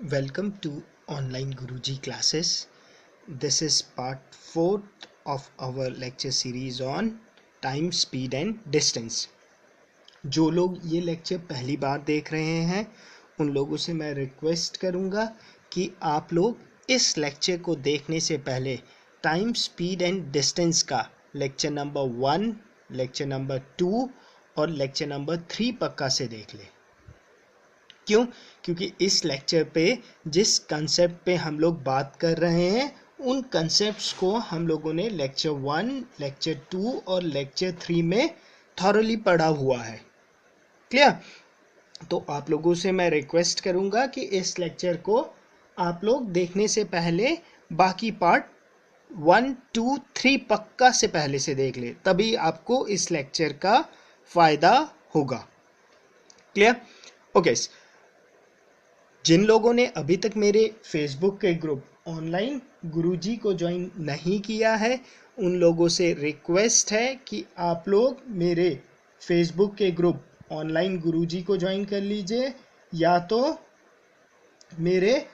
Welcome to Online Guruji classes. This is part 4th of our lecture series on time, speed and distance. जो लोग ये lecture पहली बार देख रहे हैं उन लोगों से मैं रिक्वेस्ट करूँगा कि आप लोग इस लेक्चर को देखने से पहले टाइम, स्पीड एंड डिस्टेंस का लेक्चर नंबर 1, लेक्चर नंबर 2 और लेक्चर नंबर 3 पक्का से देख लें। क्यों? क्योंकि इस लेक्चर पे जिस कंसेप्ट पे हम लोग बात कर रहे हैं उन कंसेप्ट्स को हम लोगों ने लेक्चर 1, लेक्चर 2 और लेक्चर 3 में थॉरली पढ़ा हुआ है। क्लियर? तो आप लोगों से मैं रिक्वेस्ट करूंगा कि इस लेक्चर को आप लोग देखने से पहले बाकी पार्ट 1, 2, 3 पक्का से पहले से देख ले, तभी आपको इस लेक्चर का फायदा होगा। क्लियर? ओके। जिन लोगों ने अभी तक मेरे फेसबुक के ग्रुप ऑनलाइन गुरुजी को ज्वाइन नहीं किया है उन लोगों से रिक्वेस्ट है कि आप लोग मेरे फेसबुक के ग्रुप ऑनलाइन गुरुजी को ज्वाइन कर लीजिए या तो मेरे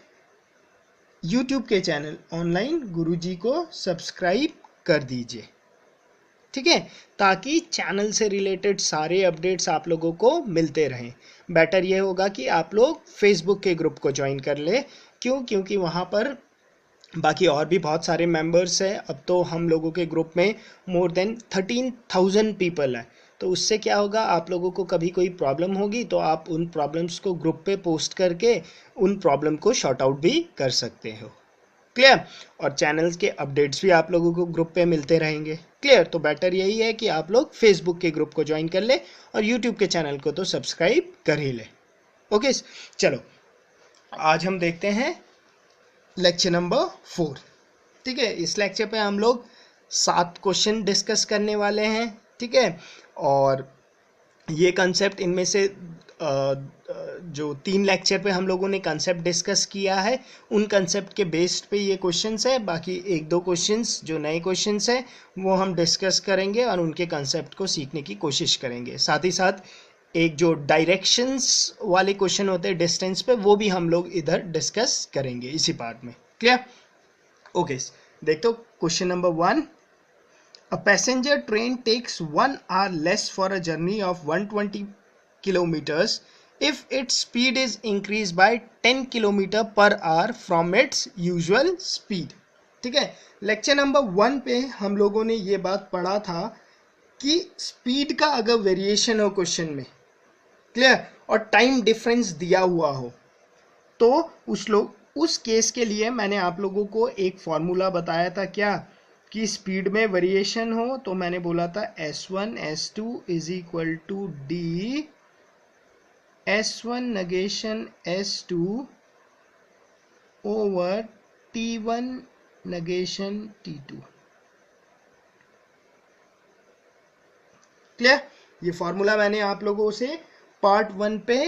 यूट्यूब के चैनल ऑनलाइन गुरुजी को सब्सक्राइब कर दीजिए। ठीक है, ताकि चैनल से रिलेटेड सारे अपडेट्स आप लोगों को मिलते रहें। बेटर ये होगा कि आप लोग फेसबुक के ग्रुप को ज्वाइन कर ले। क्यों? क्योंकि वहाँ पर बाकी और भी बहुत सारे मेंबर्स हैं। अब तो हम लोगों के ग्रुप में मोर देन 13,000 पीपल है। तो उससे क्या होगा, आप लोगों को कभी कोई प्रॉब्लम होगी तो आप उन प्रॉब्लम्स को ग्रुप पे पोस्ट करके उन प्रॉब्लम को शॉर्ट आउट भी कर सकते हो। क्लियर? और चैनल्स के अपडेट्स भी आप लोगों को ग्रुप पे मिलते रहेंगे। क्लियर? तो बेटर यही है कि आप लोग फेसबुक के ग्रुप को ज्वाइन कर ले और यूट्यूब के चैनल को तो सब्सक्राइब कर ही ले। ओके, चलो आज हम देखते हैं लेक्चर नंबर 4। ठीक है, इस लेक्चर पे हम लोग 7 क्वेश्चन डिस्कस करने वाले हैं। ठीक है, और ये कंसेप्ट इनमें से जो 3 लेक्चर पे हम लोगों ने कंसेप्ट डिस्कस किया है उन कंसेप्ट के बेस्ड पे ये क्वेश्चंस है। बाकी 1-2 क्वेश्चंस जो नए क्वेश्चंस है वो हम डिस्कस करेंगे और उनके कंसेप्ट को सीखने की कोशिश करेंगे। साथ ही साथ एक जो डायरेक्शंस वाले क्वेश्चन होते हैं डिस्टेंस पे वो भी हम लोग इधर डिस्कस करेंगे इसी पार्ट में। क्लियर? ओके, देखो question number 1। A passenger train takes 1 hour less for a journey of 120 kilometers if its speed is increased by 10 kilometer per hour from its usual speed। ठीक है, लेक्चर नंबर 1 पे हम लोगों ने ये बात पढ़ा था कि स्पीड का अगर वेरिएशन हो क्वेश्चन में, क्लियर, और टाइम डिफरेंस दिया हुआ हो तो उस केस के लिए मैंने आप लोगों को एक फॉर्मूला बताया था क्या, कि स्पीड में वेरिएशन हो तो मैंने बोला था S1 S2 is equal to D S1 negation S2 over T1 negation T2। Clear? ये फॉर्मूला मैंने आप लोगों से पार्ट 1 पे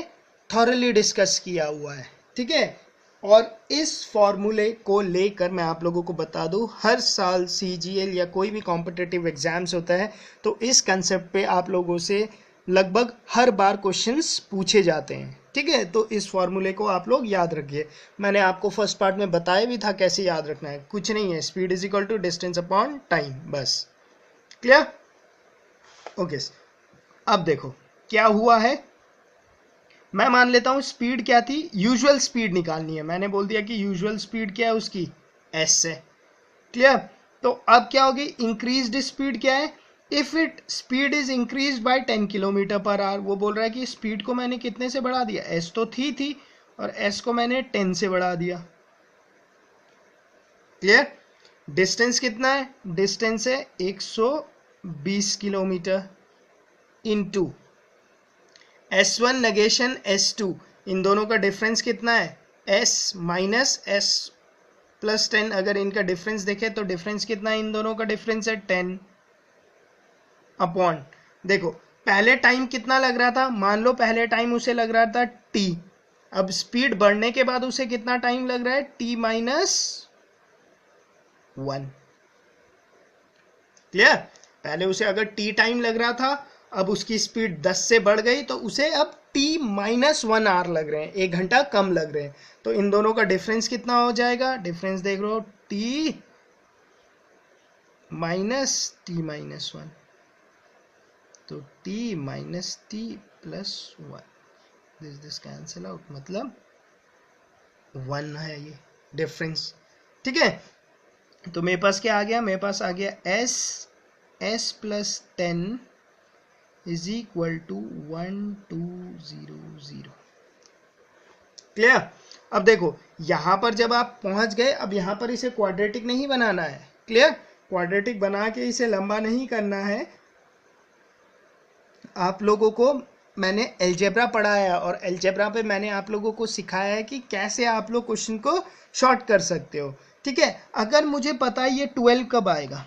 थॉरली डिस्कस किया हुआ है। ठीक है, और इस फॉर्मूले को लेकर मैं आप लोगों को बता दूं, हर साल CGL या कोई भी कॉम्पिटिटिव एग्जाम्स होता है तो इस कंसेप्ट पे आप लोगों से लगभग हर बार क्वेश्चंस पूछे जाते हैं। ठीक है, तो इस फॉर्मूले को आप लोग याद रखिए। मैंने आपको फर्स्ट पार्ट में बताया भी था कैसे याद रखना है। कुछ नहीं है, speed is equal to distance upon time, बस। क्लियर? ओके, अब देखो क्या हुआ है। मैं मान लेता हूं स्पीड क्या थी, यूजुअल स्पीड निकालनी है। मैंने बोल दिया कि यूजुअल स्पीड क्या है उसकी, s है। क्लियर? तो अब क्या होगी, इंक्रीज्ड स्पीड क्या है, if it speed is increased by 10 kilometre per hour. वो बोल रहा है कि स्पीड को मैंने कितने से बढ़ा दिया, s तो थी और s को मैंने 10 से बढ़ा दिया। क्लियर? डिस्टेंस कितना है, डिस्टेंस है 120 kilometre into S1 negation S2, इन दोनों का डिफरेंस कितना है, S माइनस S प्लस 10। अगर इनका डिफरेंस देखे तो डिफरेंस कितना है, इन दोनों का डिफरेंस है 10 अपॉन, देखो पहले टाइम कितना लग रहा था, मान लो पहले टाइम उसे लग रहा था t, अब स्पीड बढ़ने के बाद उसे कितना टाइम लग रहा है, t माइनस 1। क्लियर? पहले उसे अगर t टाइम लग रहा था, अब उसकी स्पीड 10 से बढ़ गई तो उसे अब t-1 आवर लग रहे हैं, 1 घंटा कम लग रहे हैं। तो इन दोनों का डिफरेंस कितना हो जाएगा? डिफरेंस देख रहे हो, t माइनस t-1, तो t minus t plus 1, this cancel out, मतलब 1 है ये डिफरेंस। ठीक है, तो मेरे पास क्या आ गया? मेरे पास आ गया s plus 10 is equal to 1200। Clear? अब देखो यहां पर जब आप पहुंच गए, अब यहां पर इसे क्वाड्रेटिक नहीं बनाना है। क्लियर? क्वाड्रेटिक बना के इसे लंबा नहीं करना है। आप लोगों को मैंने अलजेब्रा पढ़ाया और अलजेब्रा पे मैंने आप लोगों को सिखाया है कि कैसे आप लोग क्वेश्चन को शॉर्ट कर सकते हो। ठीक है, अगर मुझे पता है ये 12 कब आएगा,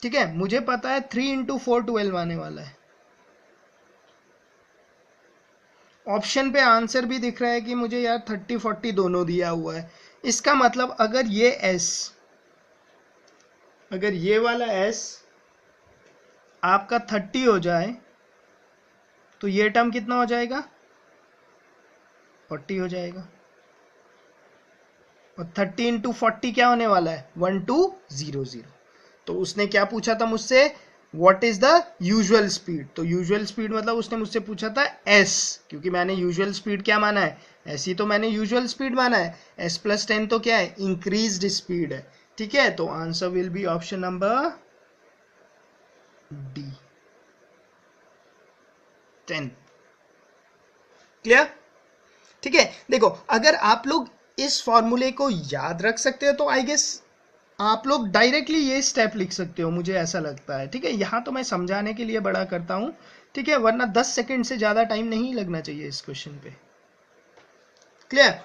ठीक है, मुझे पता है 3 इंटू 4 12 आने वाला है। ऑप्शन पे आंसर भी दिख रहा है कि मुझे यार 30 40 दोनों दिया हुआ है। इसका मतलब अगर ये s, अगर ये वाला s आपका 30 हो जाए तो ये टर्म कितना हो जाएगा? 40 हो जाएगा। और 30 इंटू 40 क्या होने वाला है? 1200। तो उसने क्या पूछा था मुझसे? What is the usual speed. तो यूजुअल स्पीड मतलब उसने मुझसे पूछा था s, क्योंकि मैंने यूजुअल स्पीड क्या माना है? ऐसी तो मैंने यूजुअल स्पीड माना है। s प्लस 10 तो क्या है? इंक्रीज्ड स्पीड है। ठीक है, तो answer will be option number D, 10। Clear? ठीक है, देखो अगर आप लोग इस फॉर्मूले को याद रख सकते हो तो आई गेस आप लोग डायरेक्टली ये स्टेप लिख सकते हो, मुझे ऐसा लगता है। ठीक है, यहां तो मैं समझाने के लिए बड़ा करता हूं, ठीक है, वरना 10 सेकंड से ज्यादा टाइम नहीं लगना चाहिए इस क्वेश्चन पे। Clear?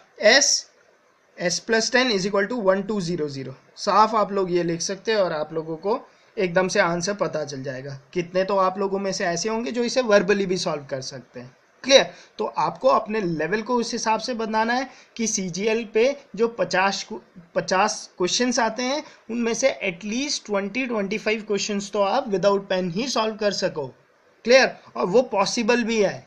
s plus 10 is equal to 1200। साफ आप लोग ये लिख सकते हो और आप लोगों को एकदम से आंसर पता चल जाएगा। कितने तो आप लोगों में से ऐसे होंगे जो इसे वर्बली भी सॉल्व कर सकते हैं। क्लियर? तो आपको अपने लेवल को उस हिसाब से बनाना है कि CGL पे जो 50 क्वेश्चंस आते हैं उनमें से एटलीस्ट 20-25 क्वेश्चंस तो आप विदाउट पेन ही सॉल्व कर सको। क्लियर? और वो पॉसिबल भी है।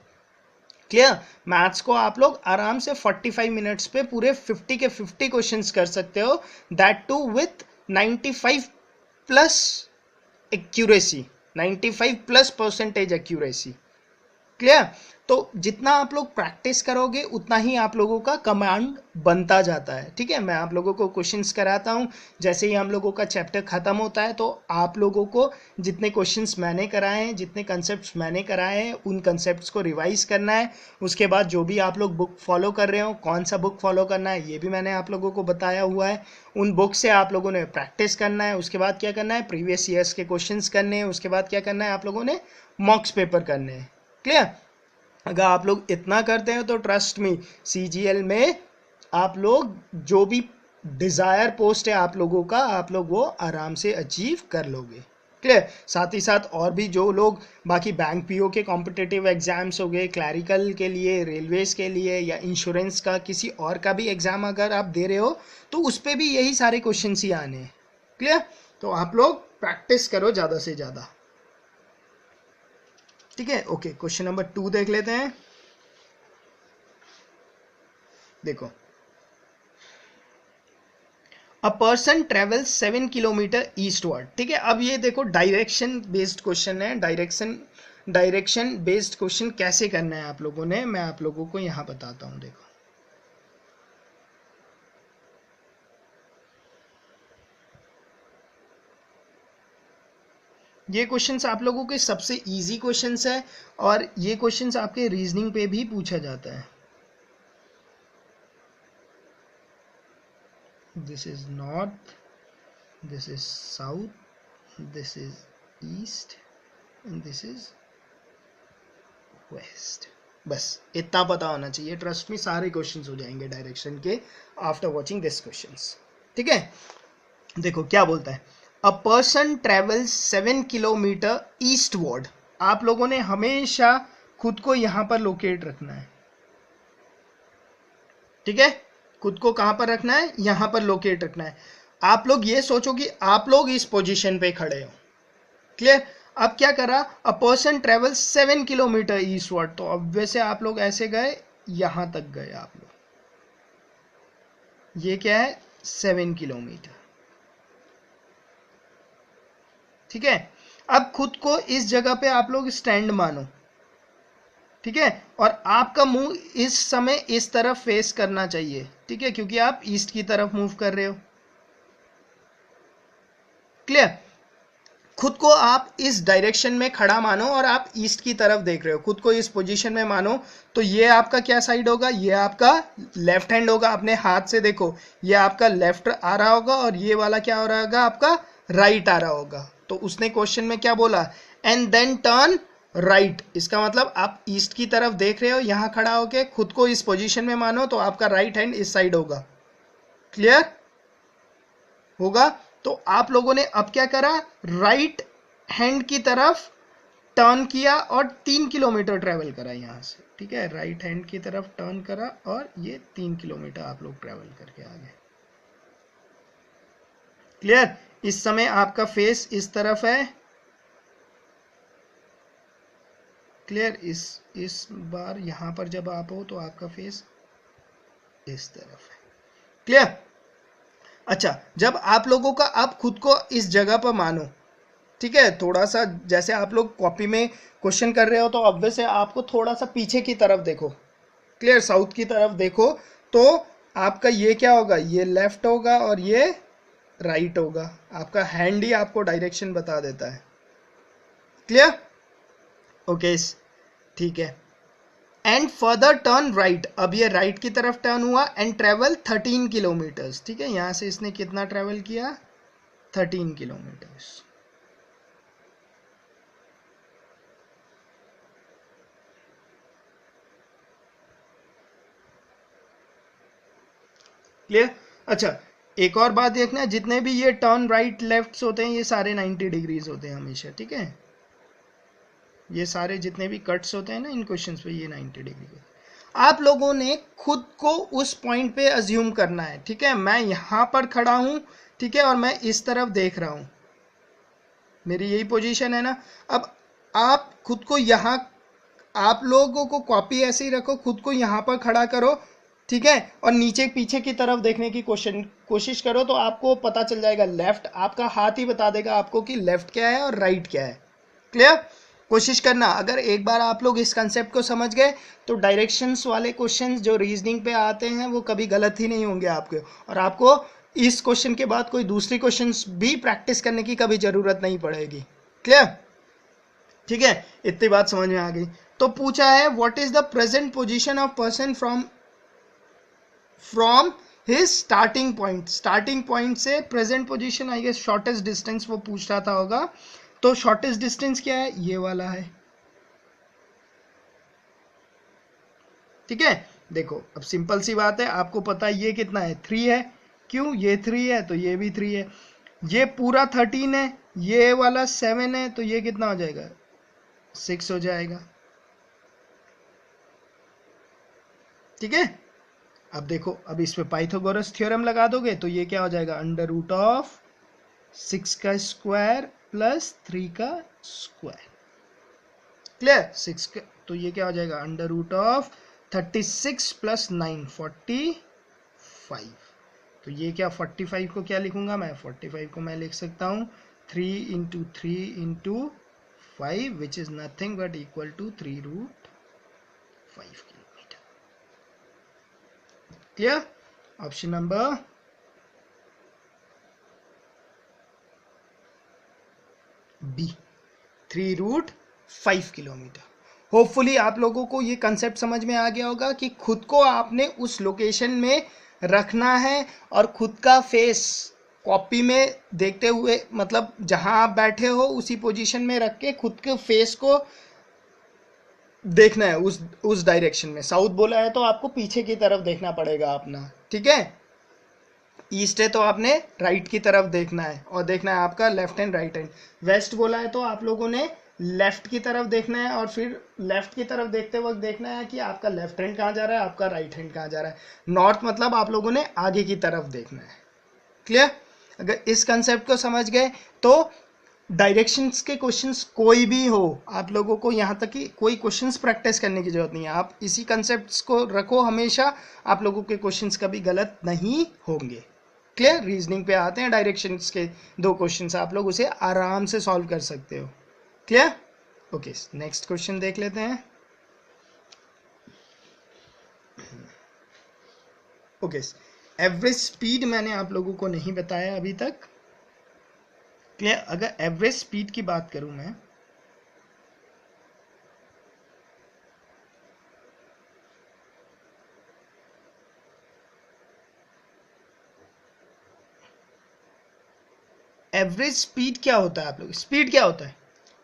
क्लियर? मैथ्स को आप लोग आराम से 45 मिनट्स पे पूरे 50 के 50 क्वेश्चंस कर सकते हो, that too with 95 plus accuracy, 95 plus percentage accuracy. Clear? तो जितना आप लोग प्रैक्टिस करोगे उतना ही आप लोगों का कमांड बनता जाता है। ठीक है, मैं आप लोगों को क्वेश्चंस कराता हूं, जैसे ही हम लोगों का चैप्टर खत्म होता है तो आप लोगों को जितने क्वेश्चंस मैंने कराए हैं, जितने कंसेप्ट्स मैंने कराए हैं, उन कंसेप्ट्स को रिवाइज करना है। उसके बाद जो भी आप लोग बुक फॉलो कर रहे हो, कौन सा बुक फॉलो करना है ये भी मैंने आप लोगों को बताया हुआ है। उन बुक से आप लोगों ने प्रैक्टिस करना है। उसके बाद क्या करना है? प्रीवियस ईयर्स के क्वेश्चंस करने हैं। उसके बाद क्या करना है? आप लोगों ने मॉक्स पेपर करने हैं। क्लियर? अगर आप लोग इतना करते हैं तो ट्रस्ट मी, CGL में आप लोग जो भी डिजायर पोस्ट है आप लोगों का, आप लोग वो आराम से अचीव कर लोगे। क्लियर? साथ ही साथ और भी जो लोग बाकी बैंक PO के कॉम्पिटिटिव एग्जाम्स हो गए, क्लैरिकल के लिए, रेलवेज के लिए, या इंश्योरेंस का किसी और का भी एग्जाम अगर आप दे रहे हो तो उस पर भी यही सारे क्वेश्चन ही आने हैं। क्लियर? तो आप लोग प्रैक्टिस करो ज़्यादा से ज़्यादा। ठीक है, ओके, क्वेश्चन नंबर 2 देख लेते हैं। देखो, a person travels 7 kilometre eastward. ठीक है, अब ये देखो डायरेक्शन बेस्ड क्वेश्चन है। डायरेक्शन बेस्ड क्वेश्चन कैसे करना है आप लोगों ने, मैं आप लोगों को यहां बताता हूं। देखो, ये क्वेश्चंस आप लोगों के सबसे इजी क्वेश्चंस है और ये क्वेश्चंस आपके रीजनिंग पे भी पूछा जाता है। This is north, this is south, this is east and this is west. बस इतना पता होना चाहिए। ट्रस्ट में सारे क्वेश्चंस हो जाएंगे डायरेक्शन के आफ्टर वॉचिंग दिस क्वेश्चंस। ठीक है, देखो क्या बोलता है, a person travels 7 kilometre eastward. आप लोगों ने हमेशा खुद को यहां पर लोकेट रखना है। ठीक है, खुद को कहां पर रखना है? यहां पर लोकेट रखना है। आप लोग ये सोचो कि आप लोग इस पोजीशन पे खड़े हो। क्लियर? अब क्या करा, a person travel 7 kilometre eastward, तो अब वैसे आप लोग ऐसे गए, यहां तक गए आप लोग, ये क्या है 7 किलोमीटर, ठीक है। अब खुद को इस जगह पे आप लोग स्टैंड मानो, ठीक है, और आपका मुंह इस समय इस तरफ फेस करना चाहिए, ठीक है, क्योंकि आप ईस्ट की तरफ मूव कर रहे हो, क्लियर। खुद को आप इस डायरेक्शन में खड़ा मानो और आप ईस्ट की तरफ देख रहे हो, खुद को इस पोजीशन में मानो, तो ये आपका क्या साइड होगा, ये आपका लेफ्ट हैंड होगा, अपने हाथ से देखो, ये आपका लेफ्ट आ रहा होगा और ये वाला क्या हो रहा होगा, आपका राइट आ रहा होगा। तो उसने क्वेश्चन में क्या बोला, एंड देन टर्न राइट, इसका मतलब आप ईस्ट की तरफ देख रहे हो, यहां खड़ा होके खुद को इस पोजीशन में मानो, तो आपका राइट हैंड इस साइड होगा, क्लियर होगा। तो आप लोगों ने अब क्या करा, राइट हैंड की तरफ टर्न किया और 3 किलोमीटर ट्रेवल करा यहां से, ठीक है, राइट हैंड की तरफ टर्न करा और ये 3 किलोमीटर आप लोग ट्रेवल करके आ गए, क्लियर। इस समय आपका फेस इस तरफ है, क्लियर। इस बार यहां पर जब आप हो तो आपका फेस इस तरफ है, क्लियर। अच्छा, जब आप लोगों का आप खुद को इस जगह पर मानो, ठीक है, थोड़ा सा जैसे आप लोग कॉपी में क्वेश्चन कर रहे हो तो ऑब्वियस है आपको थोड़ा सा पीछे की तरफ देखो, क्लियर, साउथ की तरफ देखो, तो आपका ये क्या होगा, ये लेफ्ट होगा और ये राइट होगा, आपका हैंड ही आपको डायरेक्शन बता देता है, क्लियर, ओके, ठीक है। एंड फर्दर टर्न राइट, अब ये राइट की तरफ टर्न हुआ, एंड ट्रेवल 13 किलोमीटर्स, ठीक है, यहां से इसने कितना ट्रेवल किया, 13 किलोमीटर्स, क्लियर। अच्छा, एक और बात देखना, जितने भी ये टर्न राइट लेफ्ट होते हैं ये सारे 90 डिग्रीज होते हैं हमेशा, ठीक है, ये सारे जितने भी कट्स होते हैं ना इन क्वेश्चंस पे, ये 90 डिग्री होते हैं। आप लोगों ने खुद को उस पॉइंट पे अज्यूम करना है, ठीक है, मैं यहां पर खड़ा हूं, ठीक है, और मैं इस तरफ देख रहा हूं, मेरी यही पोजीशन है ना। अब आप खुद को यहां, आप लोगों को कॉपी ऐसे ही रखो, खुद को यहां पर खड़ा करो, ठीक है, और नीचे पीछे की तरफ देखने की कोशिश करो, तो आपको पता चल जाएगा, लेफ्ट आपका हाथ ही बता देगा आपको कि लेफ्ट क्या है और राइट क्या है, क्लियर। कोशिश करना, अगर एक बार आप लोग इस कंसेप्ट को समझ गए तो डायरेक्शंस वाले क्वेश्चंस जो रीजनिंग पे आते हैं वो कभी गलत ही नहीं होंगे आपके, और आपको इस क्वेश्चन के बाद कोई दूसरी क्वेश्चंस भी प्रैक्टिस करने की कभी जरूरत नहीं पड़ेगी, क्लियर, ठीक है, इतनी बात समझ में आ गई। तो पूछा है what is the present position of person from his starting point से present position, I guess shortest distance वो पूछ रहा था होगा, तो शॉर्टेस्ट डिस्टेंस क्या है, ये वाला है, ठीक है। देखो अब सिंपल सी बात है, आपको पता है ये कितना है, 3 है, क्यों, ये 3 है तो ये भी 3 है, ये पूरा 13 है, ये वाला 7 है, तो ये कितना हो जाएगा, 6 हो जाएगा, ठीक है। अब देखो, अब इस पे पाइथागोरस थ्योरम लगा दोगे तो ये क्या हो जाएगा, अंडर रूट ऑफ 6 का स्क्वायर प्लस 3 का स्क्वायर, क्लियर, 6 का, तो ये क्या हो जाएगा, अंडर रूट ऑफ 36 प्लस 9 45, तो ये क्या 45 को क्या लिखूंगा मैं, 45 को मैं लिख सकता हूं 3 into 3 into 5 which is nothing but equal to 3 root 5 kilometre, clear. Option number B, 3 root 5 kilometre. Hopefully आप लोगों को ये कंसेप्ट समझ में आ गया होगा कि खुद को आपने उस लोकेशन में रखना है और खुद का फेस कॉपी में देखते हुए, मतलब जहां आप बैठे हो उसी पोजीशन में रख के खुद के फेस को देखना है उस डायरेक्शन में। साउथ बोला है तो आपको पीछे की तरफ देखना पड़ेगा अपना, ठीक है, ईस्ट है तो आपने राइट की तरफ देखना है और देखना है आपका left hand right hand. West बोला है तो आप लोगों ने लेफ्ट की तरफ देखना है और फिर लेफ्ट की तरफ देखते वक्त देखना है कि आपका लेफ्ट हैंड कहाँ जा रहा है, आपका राइट हैंड कहाँ जा रहा है। नॉर्थ मतलब आप लोगों ने आगे की तरफ देखना है, क्लियर। अगर इस कंसेप्ट को समझ गए तो डायरेक्शंस के क्वेश्चंस कोई भी हो, आप लोगों को यहाँ तक कि कोई क्वेश्चंस प्रैक्टिस करने की जरूरत नहीं है, आप इसी कंसेप्ट्स को रखो हमेशा, आप लोगों के क्वेश्चंस कभी गलत नहीं होंगे। क्लियर? रीजनिंग पे आते हैं डायरेक्शंस के 2 क्वेश्चंस, आप लोग उसे आराम से सॉल्व कर सकते हो। क्लियर? ओके, नेक्स्ट क्वेश्चन देख लेते हैं। ओके, एवरेज स्पीड मैंने आप लोगों को नहीं बताया अभी तक। क्लियर? अगर एवरेज स्पीड की बात करूं मैं, एवरेज स्पीड क्या होता है, आप लोग स्पीड क्या होता है?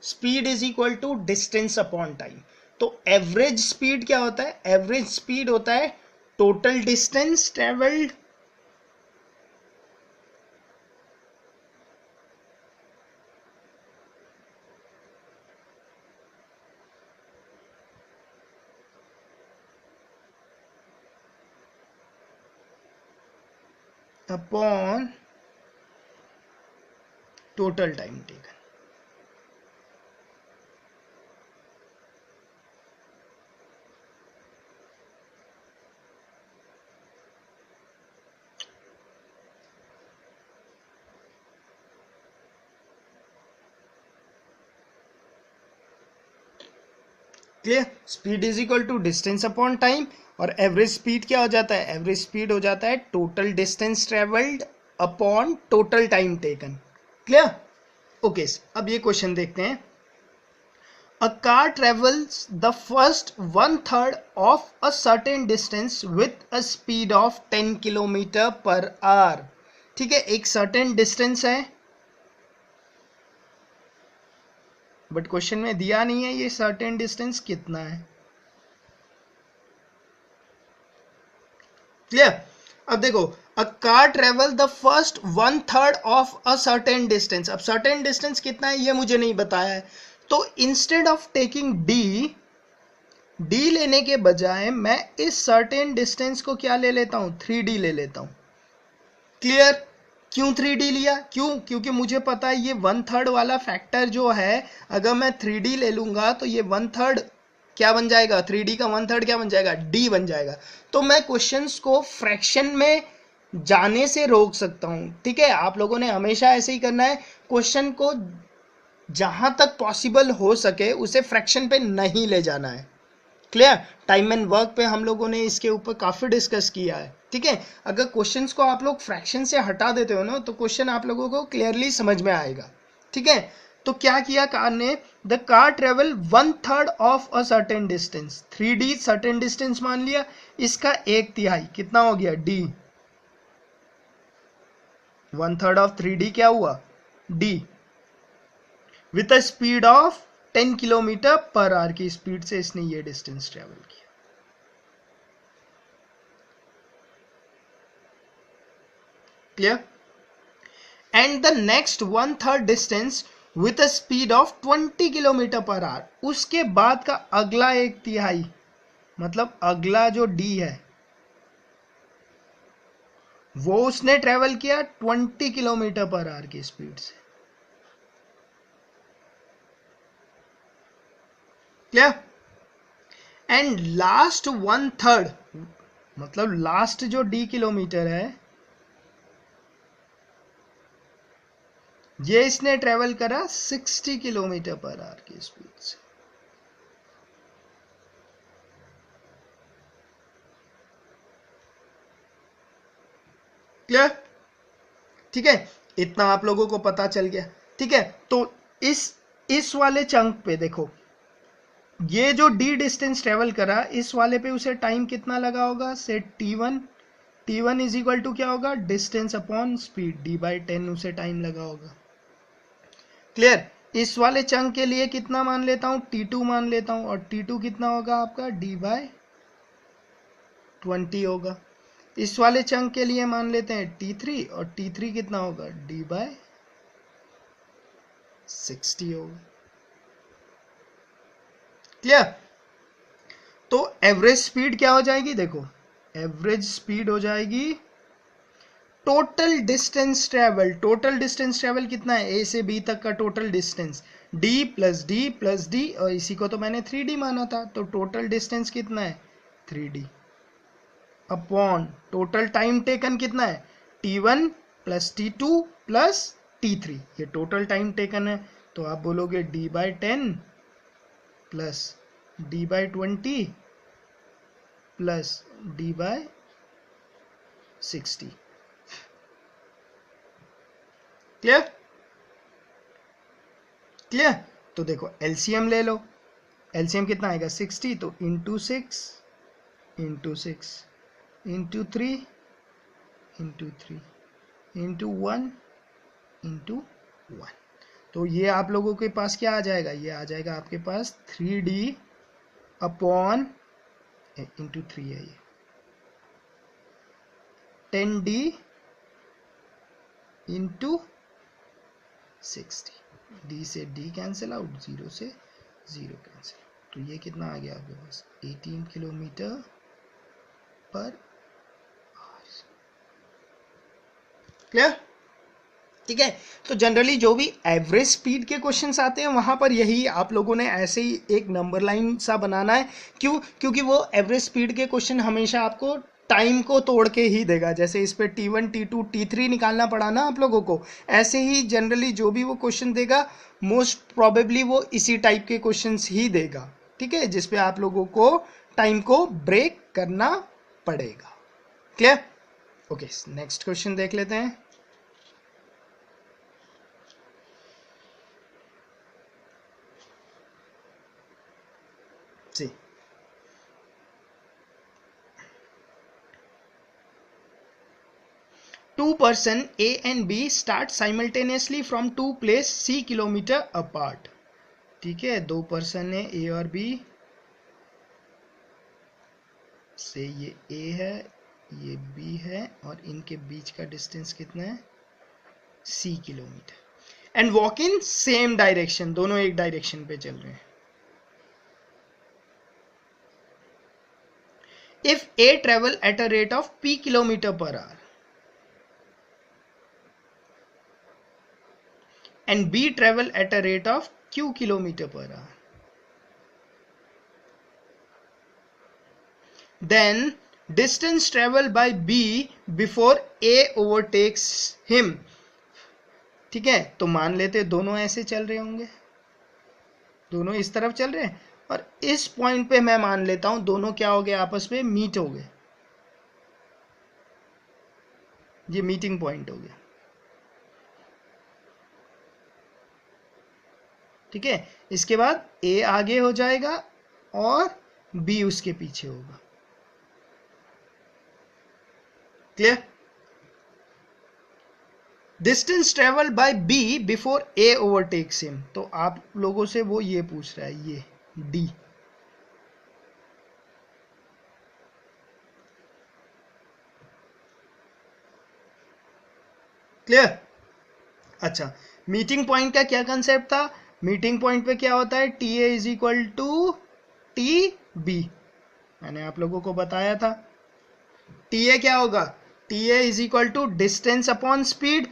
Speed is equal to distance upon time. तो एवरेज स्पीड क्या होता है? एवरेज स्पीड होता है total distance travelled upon total time taken. Clear? Speed is equal to distance upon time, और एवरेज स्पीड क्या हो जाता है? एवरेज स्पीड हो जाता है total distance travelled upon total time taken. Clear? Okay, अब ये क्वेश्चन देखते हैं। A car travels the first 1/3 of a certain distance with a speed of 10 kilometre per hour. ठीक है, एक सर्टेन डिस्टेंस है, बट क्वेश्चन में दिया नहीं है ये सर्टेन डिस्टेंस कितना है। क्लियर? अब देखो, a car travel the first 1/3 of a certain distance. अब सर्टेन डिस्टेंस कितना है ये मुझे नहीं बताया है, तो इंस्टेड ऑफ टेकिंग डी लेने के बजाय मैं इस सर्टेन डिस्टेंस को क्या ले लेता हूं? 3D ले लेता हूं। क्लियर? क्यों 3D लिया? क्योंकि मुझे पता है ये 1/3 वाला फैक्टर जो है, अगर मैं 3D ले लूंगा तो ये 1/3 क्या बन जाएगा? 3D का 1/3 क्या बन जाएगा? D बन जाएगा। तो मैं क्वेश्चंस को फ्रैक्शन में जाने से रोक सकता हूं। ठीक है, आप लोगों ने हमेशा ऐसे ही करना है, क्वेश्चन को जहां तक पॉसिबल हो सके उसे फ्रैक्शन पे नहीं ले जाना है। क्लियर? टाइम एंड वर्क पे हम लोगों ने इसके ऊपर काफी डिस्कस किया है। ठीक है, अगर क्वेश्चंस को आप लोग फ्रैक्शन से हटा देते हो ना, तो क्वेश्चन आप लोगों को क्लियरली समझ में आएगा। ठीक है, तो क्या किया कार ने? The car travel 1/3 of a certain distance. 3D certain distance मान लिया, इसका 1/3 कितना हो गया? D। 1/3 ऑफ 3D क्या हुआ? D। With a speed of 10 kilometre per hour की स्पीड से इसने ये डिस्टेंस ट्रेवल किया। Clear? And the next 1/3 distance with a speed of 20 kilometre per hour. उसके बाद का अगला 1/3, मतलब अगला जो D है वो उसने ट्रेवल किया 20 किलोमीटर पर आवर की स्पीड से। क्लियर? एंड लास्ट 1/3, मतलब लास्ट जो D किलोमीटर है, ये इसने ट्रेवल करा 60 किलोमीटर पर आवर की स्पीड से। क्लियर? ठीक है, इतना आप लोगों को पता चल गया। ठीक है, तो इस वाले चंक पे देखो, ये जो D डिस्टेंस ट्रेवल करा, इस वाले पे उसे टाइम कितना लगा होगा? से T1 इज इक्वल टू क्या होगा? डिस्टेंस अपॉन स्पीड, D/10 उसे टाइम लगा होगा। क्लियर? इस वाले चंक के लिए कितना मान लेता हूं? T2 मान लेता हूं, और T2 कितना होगा आपका? D/20 होगा। इस वाले चंक के लिए मान लेते हैं T3, और T3 कितना होगा? D/60 होगा। क्लियर? तो एवरेज स्पीड क्या हो जाएगी? देखो, एवरेज स्पीड हो जाएगी टोटल डिस्टेंस ट्रेवल कितना है, ए से बी तक का total distance, D plus D, और इसी को तो मैंने 3D माना था, तो टोटल डिस्टेंस कितना है 3D, upon total time taken कितना है T1 plus T2 plus T3, ये टोटल टाइम टेकन है। तो आप बोलोगे D/10 plus D/20 plus D/60। Clear? Clear? तो देखो एलसीएम ले लो, एलसीएम कितना आएगा 60, तो इंटू 6 इंटू 3 इंटू 1 इंटू 1, तो ये आप लोगों के पास क्या आ जाएगा, ये आ जाएगा आपके पास 3D अपॉन इंटू 3 है ये 10D इंटू 60, D से D कैंसिल आउट, 0 से 0 कैंसिल, तो ये कितना आ गया आपके पास 18 किलोमीटर पर आवर। क्लियर? ठीक है, तो जनरली जो भी एवरेज स्पीड के क्वेश्चंस आते हैं वहां पर यही आप लोगों ने ऐसे ही एक नंबर लाइन सा बनाना है। क्यों? क्योंकि वो एवरेज स्पीड के क्वेश्चन हमेशा आपको टाइम को तोड़ के ही देगा, जैसे इस पे T1 T2 T3 निकालना पड़ा ना आप लोगों को, ऐसे ही जनरली जो भी वो क्वेश्चन देगा मोस्ट प्रोबेबली वो इसी टाइप के क्वेश्चंस ही देगा। ठीक है, जिसपे आप लोगों को टाइम को ब्रेक करना पड़ेगा। क्लियर? ओके, नेक्स्ट क्वेश्चन देख लेते हैं। See, two person A and B start simultaneously from two places C kilometre apart। ठीक है, दो पर्सन है A और B से, ये A है ये B है और इनके बीच का डिस्टेंस कितना है C kilometre, and walk in same direction, दोनों एक डायरेक्शन पे चल रहे हैं। If A travel at a rate of P kilometer per hour and B travel at a rate of Q kilometer per hour, then distance traveled by B before A overtakes him। ठीक है, तो मान लेते दोनों ऐसे चल रहे होंगे, दोनों इस तरफ चल रहे हैं, और इस पॉइंट पे मैं मान लेता हूं दोनों क्या हो गए, आपस में मीट हो गए, ये मीटिंग पॉइंट हो गया। ठीक है, इसके बाद A आगे हो जाएगा और B उसके पीछे होगा। Clear? Distance travel by B before A overtakes him, तो आप लोगों से वो ये पूछ रहा है, ये D। क्लियर? अच्छा, मीटिंग पॉइंट का क्या कंसेप्ट था, मीटिंग पॉइंट पे क्या होता है TA is equal to TB, मैंने आप लोगों को बताया था। TA क्या होगा, TA is equal to distance upon speed,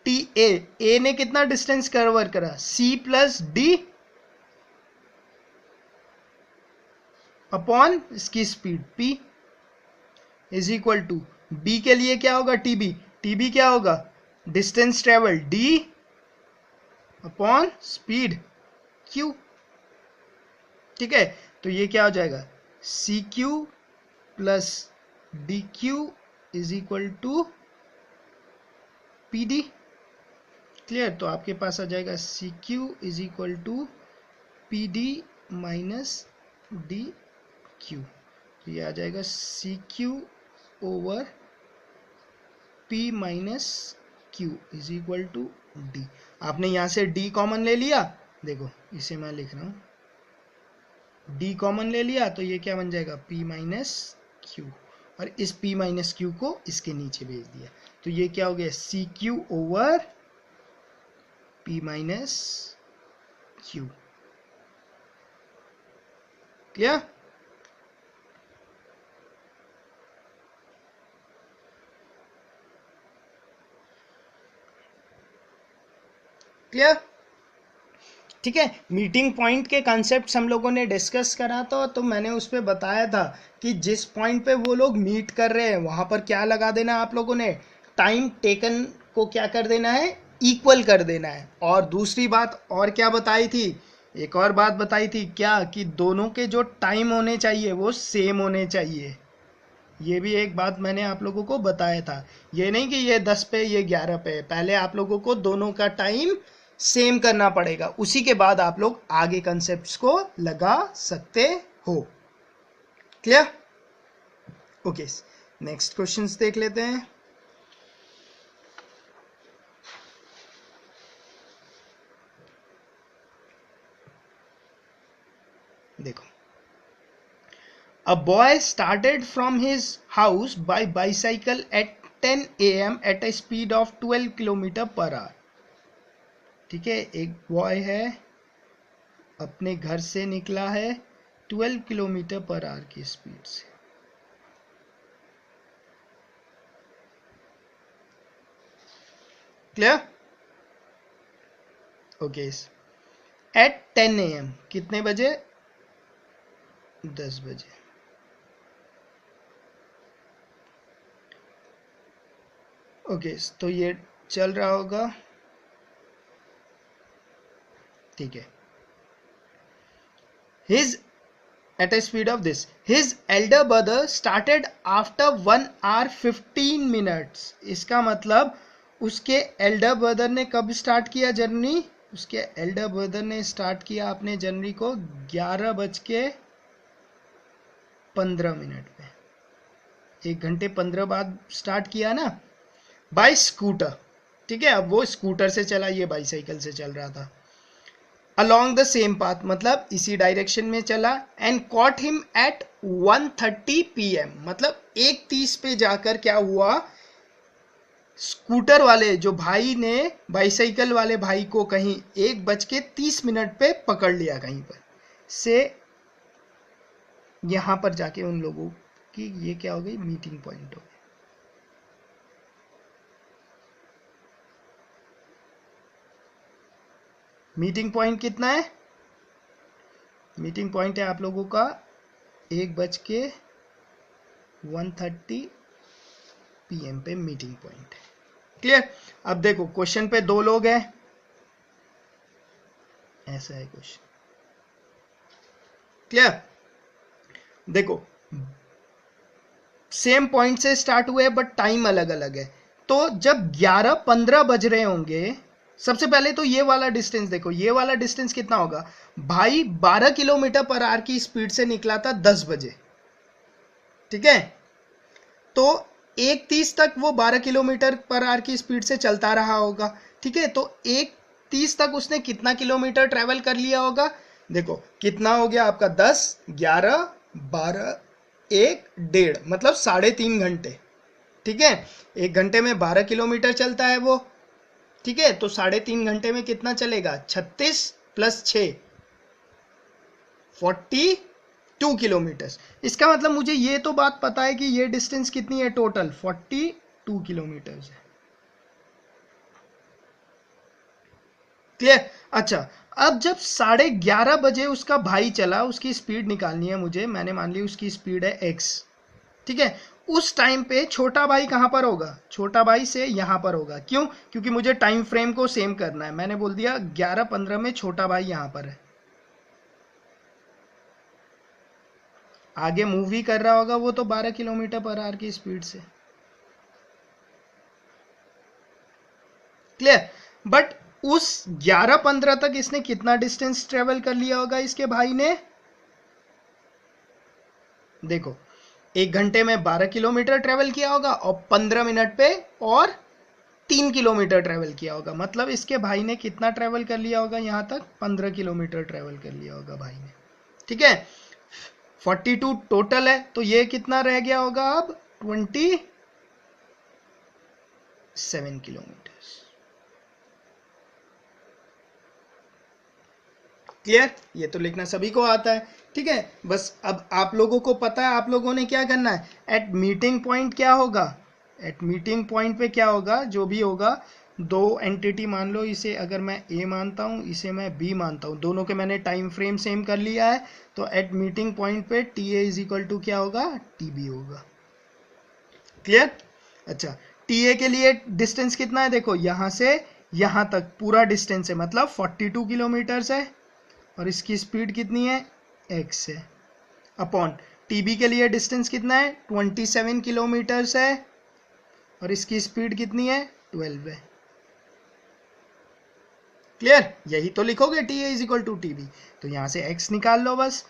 A ने कितना डिस्टेंस कवर करा C प्लस D अपॉन इसकी speed P is equal to B के लिए क्या होगा TB क्या होगा distance travel D upon speed Q। ठीक है, तो ये क्या हो जाएगा CQ plus DQ is equal to PD। Clear? तो आपके पास आ जाएगा CQ is equal to PD minus DQ, तो ये आ जाएगा CQ over P minus Q is equal to D। आपने यहां से D कॉमन ले लिया, देखो इसे मैं लिख रहा हूं, D कॉमन ले लिया तो ये क्या बन जाएगा P माइनस Q, और इस P माइनस Q को इसके नीचे भेज दिया, तो ये क्या हो गया CQ over P minus Q। Clear? Clear? ठीक है, मीटिंग पॉइंट के कॉन्सेप्ट्स हम लोगों ने डिस्कस करा था, तो मैंने उस पर बताया था कि जिस पॉइंट पे वो लोग मीट कर रहे हैं वहाँ पर क्या लगा देना है आप लोगों ने, टाइम टेकन को क्या कर देना है, इक्वल कर देना है। और दूसरी बात और क्या बताई थी, एक और बात बताई थी क्या, कि दोनों के जो टाइम होने चाहिए वो सेम होने चाहिए। ये भी एक बात मैंने आप लोगों को बताया था, ये नहीं कि ये 10 पे ये 11 पे, पहले आप लोगों को दोनों का टाइम सेम करना पड़ेगा, उसी के बाद आप लोग आगे कंसेप्ट्स को लगा सकते हो। क्लियर? ओके, नेक्स्ट क्वेश्चंस देख लेते हैं। देखो, a boy started from his house by bicycle at 10 AM at a speed of 12 kilometre per hour. ठीक है, एक बॉय है, अपने घर से निकला है 12 किलोमीटर पर आवर की स्पीड से। क्लियर? ओके, एट 10 AM, कितने बजे, 10 बजे। ओके, तो ये चल रहा होगा, ठीक है। His at a speed of this, his elder brother started after 1 hour 15 minutes। इसका मतलब उसके एल्डर ब्रदर ने कब स्टार्ट किया जर्नी, उसके एल्डर ब्रदर ने स्टार्ट किया अपने जर्नी को 11:15 पे, 1 घंटे 15 बाद स्टार्ट किया ना, बाय स्कूटर। ठीक है, अब वो स्कूटर से चला, ये बाईसाइकिल से चल रहा था। अलॉन्ग द सेम पाथ, मतलब इसी डायरेक्शन में चला, and cot him at 1:30 PM, मतलब 1:30 पे जाकर क्या हुआ, स्कूटर वाले जो भाई ने बाईसाइकिल वाले भाई को कहीं 1:30 पे पकड़ लिया, कहीं पर से यहां पर जाके उन लोगों की ये क्या हो गई, मीटिंग पॉइंट हो गई। मीटिंग पॉइंट कितना है, मीटिंग पॉइंट है आप लोगों का 1:30 PM पे मीटिंग पॉइंट है। क्लियर? अब देखो, क्वेश्चन पे 2 लोग हैं, ऐसा है क्वेश्चन। क्लियर? देखो, सेम पॉइंट से स्टार्ट हुए बट टाइम अलग अलग है, तो जब 11:15 बज रहे होंगे, सबसे पहले तो ये वाला डिस्टेंस देखो, ये वाला डिस्टेंस कितना होगा, भाई 12 किलोमीटर पर आवर की स्पीड से निकला था 10 बजे। ठीक है, तो 1:30 तक वो 12 किलोमीटर पर आवर की स्पीड से चलता रहा होगा। ठीक है, तो 1:30 तक उसने कितना किलोमीटर ट्रेवल कर लिया होगा, देखो कितना हो गया आपका, 10, 11, 12, 1, 1.5, मतलब 3.5 घंटे। ठीक है, 1 घंटे में 12 किलोमीटर चलता है वो। ठीक है, तो 3.5 घंटे में कितना चलेगा, 36 + 6, 42 किलोमीटर। इसका मतलब मुझे ये तो बात पता है कि ये डिस्टेंस कितनी है, टोटल 42 किलोमीटर है। क्लियर? अच्छा, अब जब 11:30 बजे उसका भाई चला, उसकी स्पीड निकालनी है मुझे, मैंने मान ली उसकी स्पीड है x। ठीक है, उस टाइम पे छोटा भाई कहां पर होगा, छोटा भाई से यहां पर होगा। क्यों? क्योंकि मुझे टाइम फ्रेम को सेम करना है। मैंने बोल दिया 11:15 में छोटा भाई यहां पर है, आगे मूव ही कर रहा होगा वो तो 12 किलोमीटर पर आवर की स्पीड से। क्लियर? बट उस 11:15 तक इसने कितना डिस्टेंस ट्रेवल कर लिया होगा इसके भाई ने, देखो 1 घंटे में 12 किलोमीटर ट्रेवल किया होगा और 15 मिनट पे और 3 किलोमीटर ट्रेवल किया होगा, मतलब इसके भाई ने कितना ट्रेवल कर लिया होगा, यहां तक 15 किलोमीटर ट्रेवल कर लिया होगा भाई ने। ठीक है, 42 टोटल है, तो ये कितना रह गया होगा अब, 27 किलोमीटर। क्लियर? ये तो लिखना सभी को आता है। ठीक है, बस अब आप लोगों को पता है आप लोगों ने क्या करना है, एट मीटिंग पॉइंट क्या होगा, एट मीटिंग पॉइंट पे क्या होगा, जो भी होगा दो एंटिटी मान लो, इसे अगर मैं ए मानता हूँ, इसे मैं बी मानता हूँ, दोनों के मैंने टाइम फ्रेम सेम कर लिया है, तो एट मीटिंग पॉइंट पे T A is equal to क्या होगा, टी बी होगा। क्लियर? अच्छा, टी ए के लिए डिस्टेंस कितना है, देखो यहां से यहां तक पूरा डिस्टेंस है, मतलब 42 किलोमीटर है, और इसकी स्पीड कितनी है, एक्स है, अपॉन टीबी के लिए डिस्टेंस कितना है, 27 किलोमीटर है, और इसकी स्पीड कितनी है, 12 है। क्लियर? यही तो लिखोगे T A is equal to T B, तो यहां से x निकाल लो बस,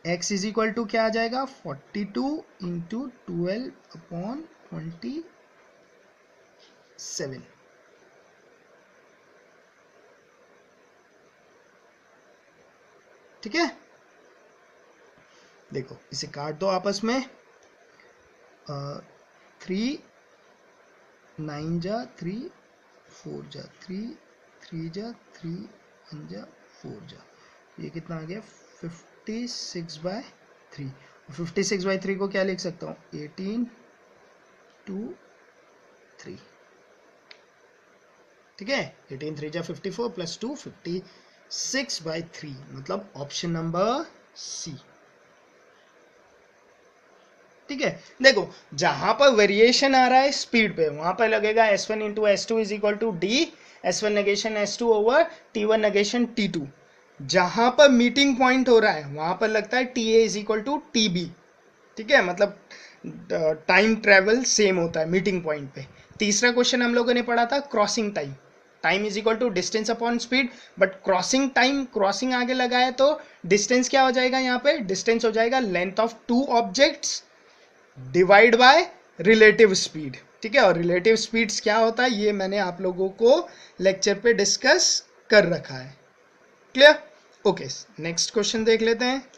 x इज इक्वल टू क्या आ जाएगा, 42 इंटू 12 अपॉन 27। ठीक है, देखो इसे काट दो आपस में, 3 9 जा 3 4 जा 3 3 जा 3 1 जा 4 जा, ये कितना आ गया 56/3। 56/3 को क्या लिख सकता हूँ, 18 2 3। ठीक है, 18 3 जा 54 प्लस 2 56/3, मतलब ऑप्शन नंबर सी। ठीक है, देखो जहां पर वेरिएशन आ रहा है स्पीड पे, वहां पर लगेगा S1 into S2 is equal to D S1 negation S2 over T1 negation T2। जहां पर मीटिंग पॉइंट हो रहा है वहां पर लगता है TA is equal to TB। ठीक है, मतलब टाइम ट्रेवल सेम होता है मीटिंग पॉइंट पे। तीसरा क्वेश्चन हम लोगों ने पढ़ा था crossing time, time is equal to distance upon speed, but crossing time, crossing आगे लगाए तो डिस्टेंस क्या हो जाएगा, यहाँ पे डिस्टेंस हो जाएगा length of two objects divide by relative speed. ठीक है, और रिलेटिव स्पीड्स क्या होता है ये मैंने आप लोगों को लेक्चर पे डिस्कस कर रखा है। क्लियर? ओके, नेक्स्ट क्वेश्चन देख लेते हैं।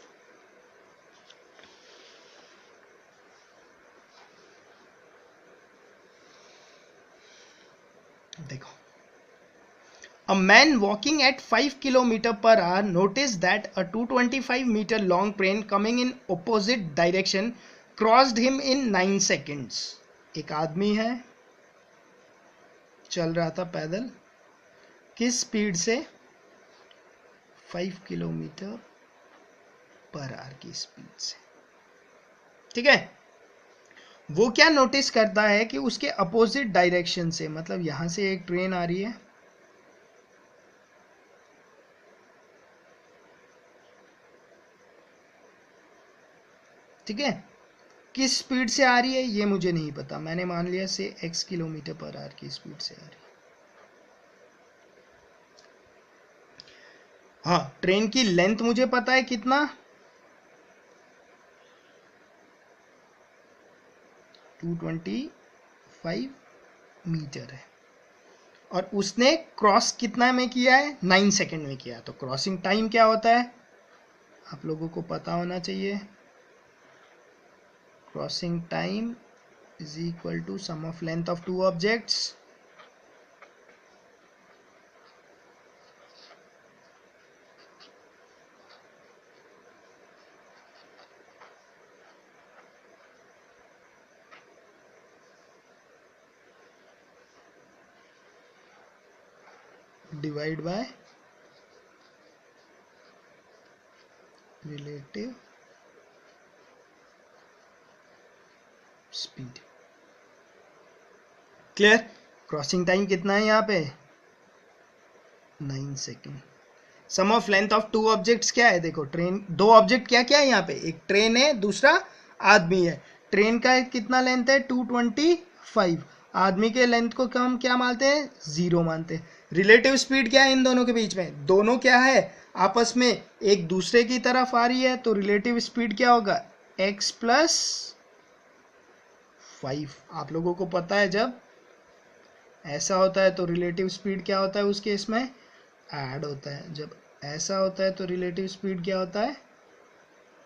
देखो, a man walking at 5 km per hour noticed that a 225-meter long train coming in opposite direction crossed him in 9 seconds। एक आदमी है, चल रहा था पैदल, किस स्पीड से, 5 किलोमीटर पर आवर की स्पीड से। ठीक है, वो क्या नोटिस करता है कि उसके अपोजिट डायरेक्शन से, मतलब यहां से एक ट्रेन आ रही है, ठीक है, किस स्पीड से आ रही है ये मुझे नहीं पता, मैंने मान लिया से x किलोमीटर पर आवर की स्पीड से आ रही है। हाँ, ट्रेन की लेंथ मुझे पता है कितना, 225 मीटर है, और उसने क्रॉस कितना में किया है, 9 सेकेंड में किया। तो क्रॉसिंग टाइम क्या होता है आप लोगों को पता होना चाहिए, crossing time is equal to sum of length of two objects divide by relative speed. Clear? Crossing time कितना है यहाँ पे, 9 second. Sum of length of two objects क्या है, देखो ट्रेन, दो ऑब्जेक्ट क्या क्या है यहाँ पे, एक ट्रेन है, दूसरा आदमी है। ट्रेन का कितना लेंथ है, 225, आदमी के लेंथ को हम क्या मानते हैं, 0 मानते हैं। रिलेटिव स्पीड क्या है इन दोनों के बीच में, दोनों क्या है आपस में एक दूसरे की तरफ आ रही है, तो रिलेटिव स्पीड क्या होगा, x प्लस 5। आप लोगों को पता है जब ऐसा होता है तो रिलेटिव स्पीड क्या होता है उस केस में, ऐड होता है, जब ऐसा होता है तो रिलेटिव स्पीड क्या होता है,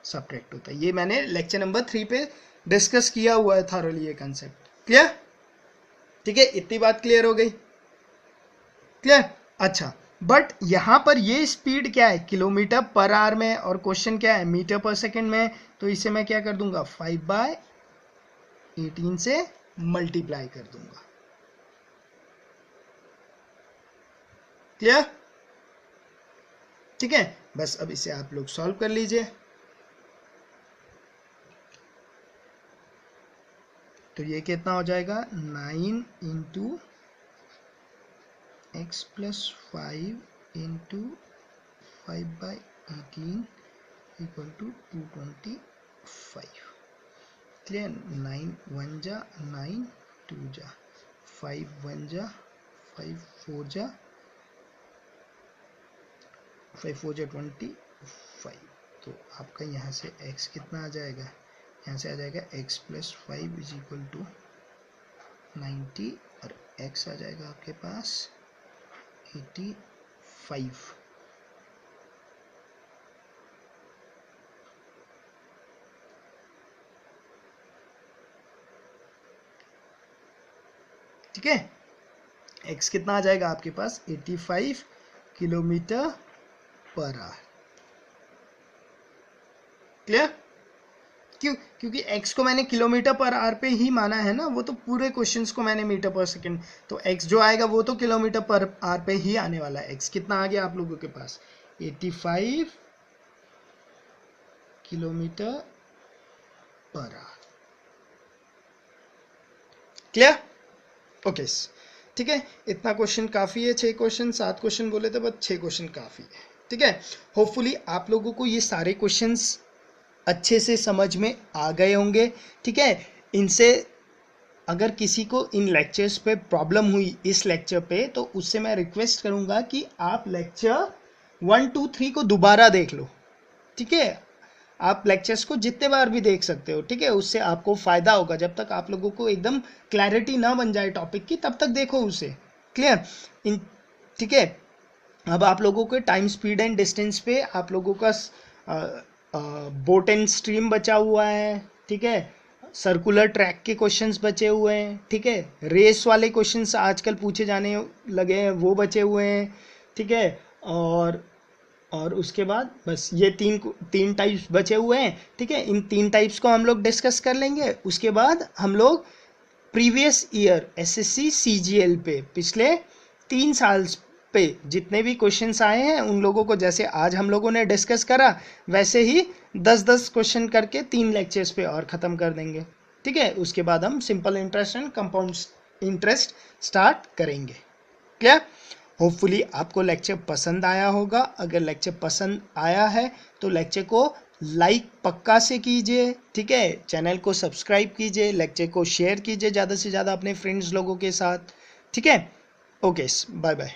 सब्ट्रैक्ट होता है। ये मैंने लेक्चर नंबर 3 पे डिस्कस किया हुआ है थारोली ये कंसेप्ट। क्लियर? ठीक है, इतनी बात क्लियर हो गई। क्लियर? अच्छा, बट यहां पर ये स्पीड क्या है, किलोमीटर पर आवर में, और क्वेश्चन क्या है मीटर पर सेकेंड में, तो इसे मैं क्या कर दूंगा, 5/18 से मल्टीप्लाई कर दूंगा। क्लियर? ठीक है, बस अब इसे आप लोग सॉल्व कर लीजिए। तो ये कितना हो जाएगा, 9 into x plus 5 into 5/18 equal to 225। Clear? 9 1 जा 9, 2 जा 5, 1 जा 5, 4 जा 25। तो आपका यहाँ से x कितना आ जाएगा, यहाँ से आ जाएगा x plus 5 is equal to 90 और x आ जाएगा आपके पास 85। ठीक है, x कितना आ जाएगा आपके पास 85 किलोमीटर पर आवर। क्लियर? क्योंकि x को मैंने किलोमीटर पर आवर पे ही माना है ना, वो तो पूरे क्वेश्चंस को मैंने मीटर पर सेकंड, तो x जो आएगा वो तो किलोमीटर पर आवर पे ही आने वाला है। x कितना आ गया आप लोगों के पास 85 kilometre per hour. Clear? Okay, ठीक है, इतना क्वेश्चन काफ़ी है। 6 क्वेश्चन, 7 क्वेश्चन बोले थे, बस 6 क्वेश्चन काफ़ी है। ठीक है, होपफुली आप लोगों को ये सारे क्वेश्चंस अच्छे से समझ में आ गए होंगे। ठीक है, इनसे अगर किसी को इन लेक्चर्स पे प्रॉब्लम हुई इस लेक्चर पे, तो उससे मैं रिक्वेस्ट करूँगा कि आप लेक्चर 1, 2, 3 को दोबारा देख लो। ठीक है, आप लेक्चर्स को जितने बार भी देख सकते हो। ठीक है, उससे आपको फ़ायदा होगा। जब तक आप लोगों को एकदम क्लैरिटी ना बन जाए टॉपिक की, तब तक देखो उसे। क्लियर? ठीक है, अब आप लोगों के टाइम स्पीड एंड डिस्टेंस पे आप लोगों का बोट एंड स्ट्रीम बचा हुआ है। ठीक है, सर्कुलर ट्रैक के क्वेश्चंस बचे हुए हैं। ठीक है, रेस वाले क्वेश्चंस आजकल पूछे जाने लगे हैं, वो बचे हुए हैं। ठीक है, और उसके बाद बस ये तीन टाइप्स बचे हुए हैं। ठीक है, इन 3 टाइप्स को हम लोग डिस्कस कर लेंगे। उसके बाद हम लोग प्रीवियस ईयर एसएससी सीजीएल पे पिछले 3 साल पे जितने भी क्वेश्चंस आए हैं, उन लोगों को जैसे आज हम लोगों ने डिस्कस करा, वैसे ही 10-10 क्वेश्चन करके 3 लेक्चर्स पे और ख़त्म कर देंगे। ठीक है, उसके बाद हम simple interest and compound interest start करेंगे। क्लियर? होपफुली आपको लेक्चर पसंद आया होगा। अगर लेक्चर पसंद आया है तो लेक्चर को लाइक पक्का से कीजिए। ठीक है, चैनल को सब्सक्राइब कीजिए, लेक्चर को शेयर कीजिए ज़्यादा से ज़्यादा अपने फ्रेंड्स लोगों के साथ। ठीक है, ओके, बाय बाय।